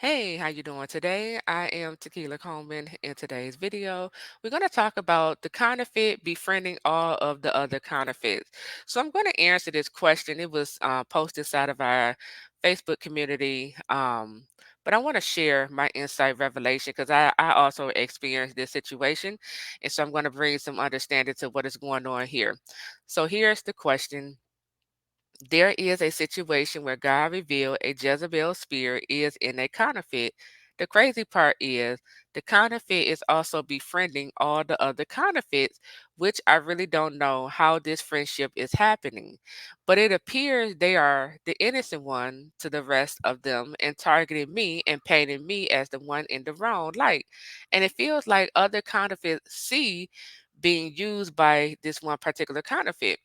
Hey, how you doing today? I am Tequila Coleman. In today's video, we're going to talk about the counterfeit befriending all of the other counterfeits. So I'm going to answer this question. It was posted inside of our Facebook community, but I want to share my insight revelation because I also experienced this situation, and so I'm going to bring some understanding to what is going on here. So here's the question. There is a situation where God revealed a Jezebel spirit is in a counterfeit. The crazy part is the counterfeit is also befriending all the other counterfeits, which I really don't know how this friendship is happening. But it appears they are the innocent one to the rest of them and targeting me and painting me as the one in the wrong light. And it feels like other counterfeits see being used by this one particular counterfeit.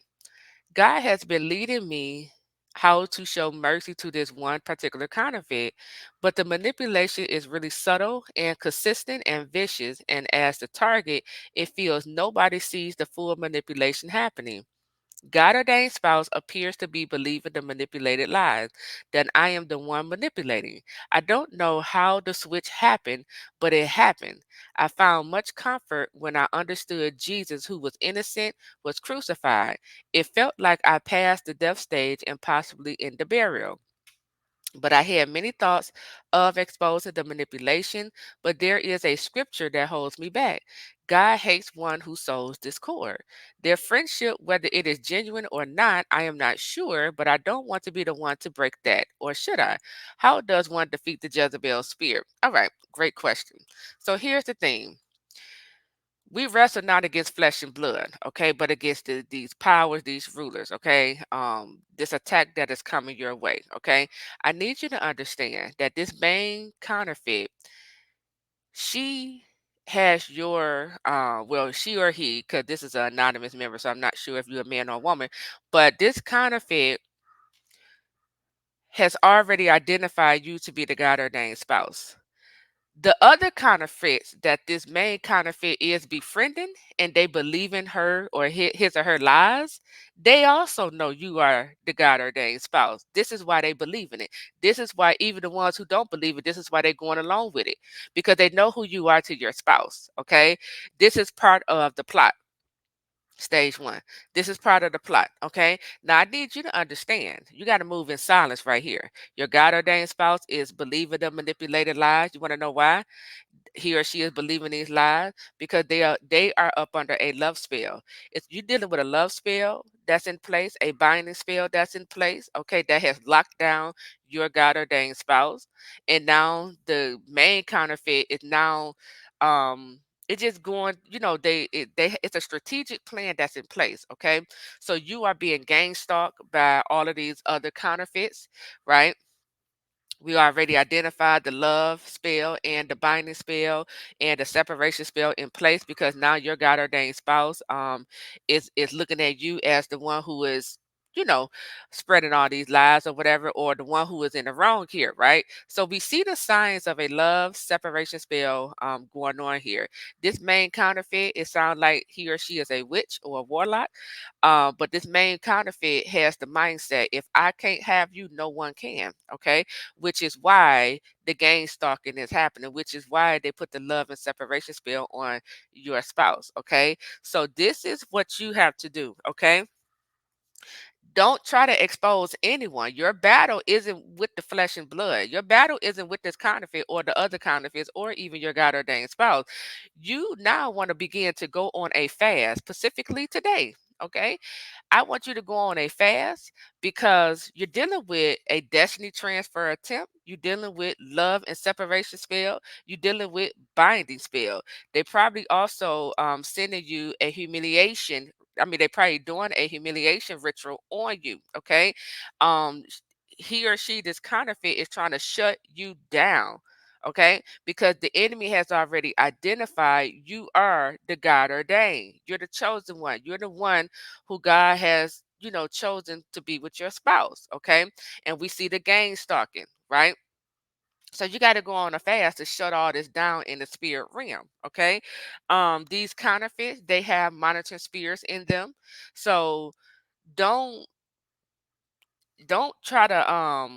God has been leading me how to show mercy to this one particular counterfeit, but the manipulation is really subtle and consistent and vicious. And as the target, it feels nobody sees the full manipulation happening. God ordained spouse appears to be believing the manipulated lies, that I am the one manipulating. I don't know how the switch happened, but it happened. I found much comfort when I understood Jesus, who was innocent, was crucified. It felt like I passed the death stage and possibly in the burial. But I had many thoughts of exposing the manipulation, but there is a scripture that holds me back. God hates one who sows discord. Their friendship, whether it is genuine or not, I am not sure, but I don't want to be the one to break that. Or should I? How does one defeat the Jezebel spirit? All right, great question. So here's the thing. We wrestle not against flesh and blood, okay, but against these powers, these rulers, okay. This attack that is coming your way, okay. I need you to understand that this main counterfeit, she has your well, she or he, because this is an anonymous member, so I'm not sure if you're a man or a woman, but this counterfeit has already identified you to be the God ordained spouse. The other counterfeits that this main counterfeit is befriending and they believe in her or his or her lies, they also know you are the God ordained spouse. This is why they believe in it. This is why even the ones who don't believe it, this is why they're going along with it because they know who you are to your spouse. Okay. This is part of the plot. Stage one. This is part of the plot. Okay. Now I need you to understand. You got to move in silence right here. Your God ordained spouse is believing the manipulated lies. You want to know why? He or she is believing these lies because they are up under a love spell. If you're dealing with a love spell that's in place, a binding spell that's in place, okay, that has locked down your God ordained spouse, and now the main counterfeit is now it's just going, it's a strategic plan that's in place, okay? So you are being gang stalked by all of these other counterfeits, right? We already identified the love spell and the binding spell and the separation spell in place because now your God ordained spouse is looking at you as the one who is, you know, spreading all these lies or whatever, or the one who is in the wrong here, right? So we see the signs of a love separation spell going on here. This main counterfeit, it sounds like he or she is a witch or a warlock. But this main counterfeit has the mindset, if I can't have you, no one can. Okay, which is why the gang stalking is happening, which is why they put the love and separation spell on your spouse. Okay. So this is what you have to do. Okay. Don't try to expose anyone. Your battle isn't with the flesh and blood. Your battle isn't with this counterfeit or the other counterfeits or even your God ordained spouse. You now want to begin to go on a fast, specifically today. Okay. I want you to go on a fast because you're dealing with a destiny transfer attempt. You're dealing with love and separation spell. You're dealing with binding spell. They probably also sending you a humiliation. I mean, they probably doing a humiliation ritual on you. Okay, he or she, this counterfeit, is trying to shut you down. Okay, because the enemy has already identified you are the God ordained. You're the chosen one. You're the one who God has, chosen to be with your spouse. Okay. And we see the gang stalking, right? So you got to go on a fast to shut all this down in the spirit realm. Okay. These counterfeits, they have monitoring spirits in them. So don't don't try to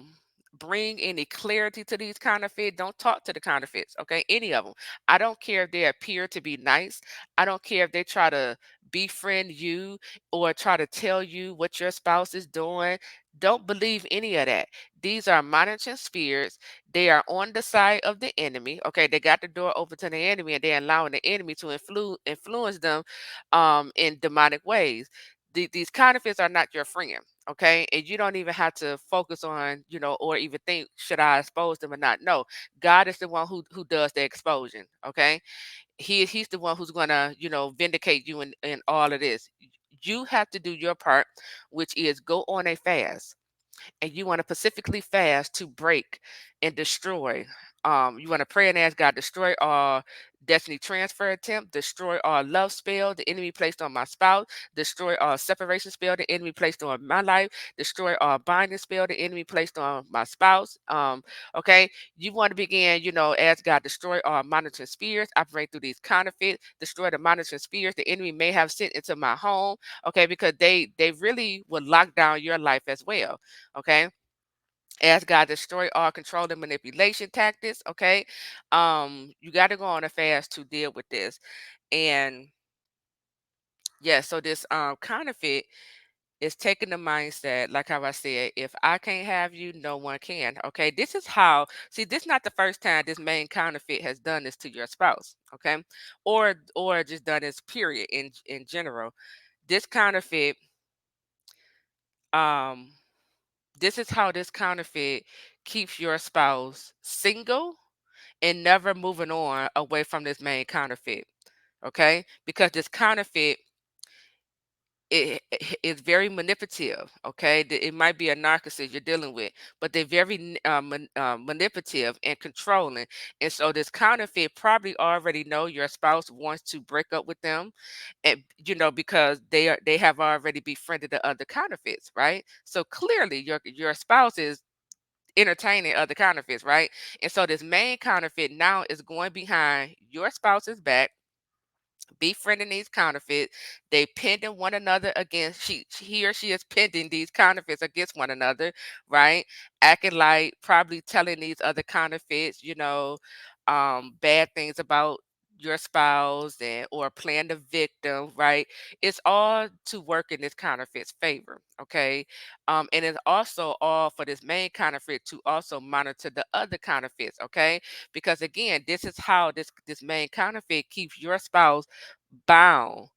bring any clarity to these counterfeits. Don't talk to the counterfeits, okay? Any of them. I don't care if they appear to be nice. I don't care if they try to befriend you or try to tell you what your spouse is doing. Don't believe any of that. These are monitoring spirits. They are on the side of the enemy. Okay, they got the door open to the enemy, and they're allowing the enemy to influence them in demonic ways. These counterfeits are not your friend, okay? And you don't even have to focus on, or even think, should I expose them or not? No, God is the one who does the exposing, okay? He's the one who's gonna, vindicate you in all of this. You have to do your part, which is go on a fast, and you want to specifically fast to break and destroy. You want to pray and ask God, destroy all destiny transfer attempt, destroy all love spell the enemy placed on my spouse, destroy all separation spell the enemy placed on my life, destroy all binding spell the enemy placed on my spouse. Okay, you want to begin, ask God, destroy all monitoring spirits operating through these counterfeits, destroy the monitoring spirits the enemy may have sent into my home. Okay, because they really will lock down your life as well. Okay, ask God to destroy all control and manipulation tactics. Okay, you got to go on a fast to deal with this. And yeah, so this counterfeit is taking the mindset, like how I said, if I can't have you, no one can. Okay, this is how. See, this is not the first time this main counterfeit has done this to your spouse. Okay, or just done this period in general. This counterfeit, um this is how this counterfeit keeps your spouse single and never moving on away from this main counterfeit. Okay, because this counterfeit, it is very manipulative. Okay, it might be a narcissist you're dealing with, but they're very manipulative and controlling. And so this counterfeit probably already know your spouse wants to break up with them, and because they have already befriended the other counterfeits, right? So clearly your spouse is entertaining other counterfeits, right? And so this main counterfeit now is going behind your spouse's back, befriending these counterfeits. They pending one another against, he or she is pending these counterfeits against one another, right? Acting like, probably telling these other counterfeits, bad things about your spouse, and or playing the victim, right? It's all to work in this counterfeit's favor. Okay, and it's also all for this main counterfeit to also monitor the other counterfeits. Okay, because again, this is how this main counterfeit keeps your spouse bound,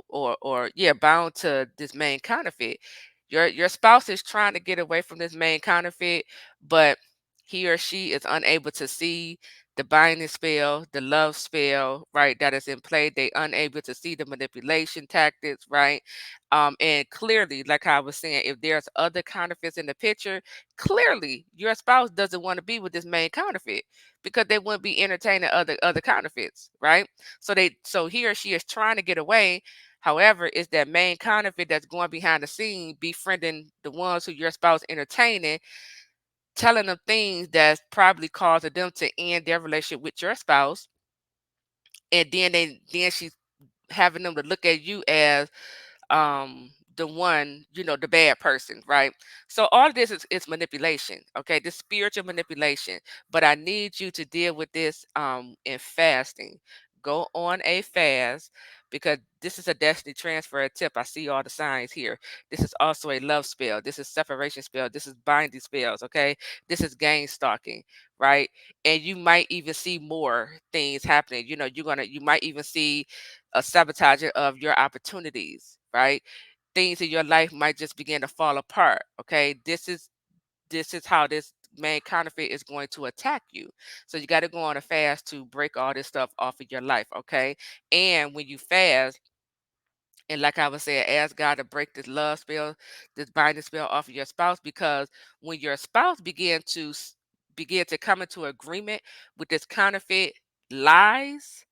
or yeah, bound to this main counterfeit. Your spouse is trying to get away from this main counterfeit, but he or she is unable to see the binding spell, the love spell, right, that is in play. They unable to see the manipulation tactics, right? And clearly, like I was saying, if there's other counterfeits in the picture, clearly your spouse doesn't want to be with this main counterfeit, because they wouldn't be entertaining other counterfeits, right? So he or she is trying to get away. However, it's that main counterfeit that's going behind the scene, befriending the ones who your spouse entertaining, telling them things that's probably causing them to end their relationship with your spouse. And then she's having them to look at you as the one, the bad person, right? So all of this is manipulation. Okay, this spiritual manipulation. But I need you to deal with this in fasting. Go on a fast, because this is a destiny transfer tip. I see all the signs here. This is also a love spell. This is separation spell. This is binding spells. Okay, this is gang stalking, right? And you might even see more things happening. You might even see a sabotaging of your opportunities, right? Things in your life might just begin to fall apart. Okay, this is how this main counterfeit is going to attack you. So you got to go on a fast to break all this stuff off of your life. Okay, and when you fast, and like I was saying, ask God to break this love spell, this binding spell off of your spouse, because when your spouse begin to come into agreement with this counterfeit lies,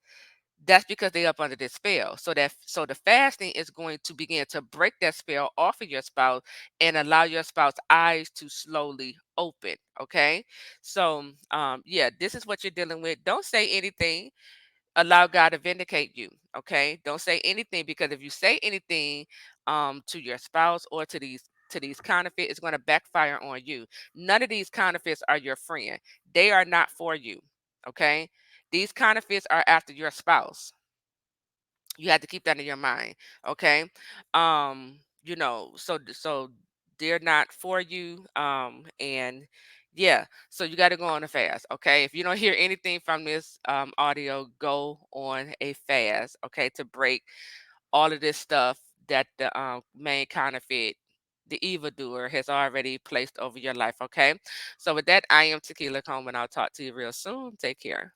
that's because they up under this spell. So the fasting is going to begin to break that spell off of your spouse and allow your spouse's eyes to slowly open. Okay. So yeah, this is what you're dealing with. Don't say anything. Allow God to vindicate you. Okay. Don't say anything, because if you say anything to your spouse or to these to these counterfeits, it's going to backfire on you. None of these counterfeits are your friend. They are not for you. Okay? These counterfeits are after your spouse. You have to keep that in your mind. Okay? So they're not for you. And yeah, so you got to go on a fast. Okay? If you don't hear anything from this audio, go on a fast, okay, to break all of this stuff that the main counterfeit, the evildoer, has already placed over your life. Okay. So with that, I am Tequila Coleman. I'll talk to you real soon. Take care.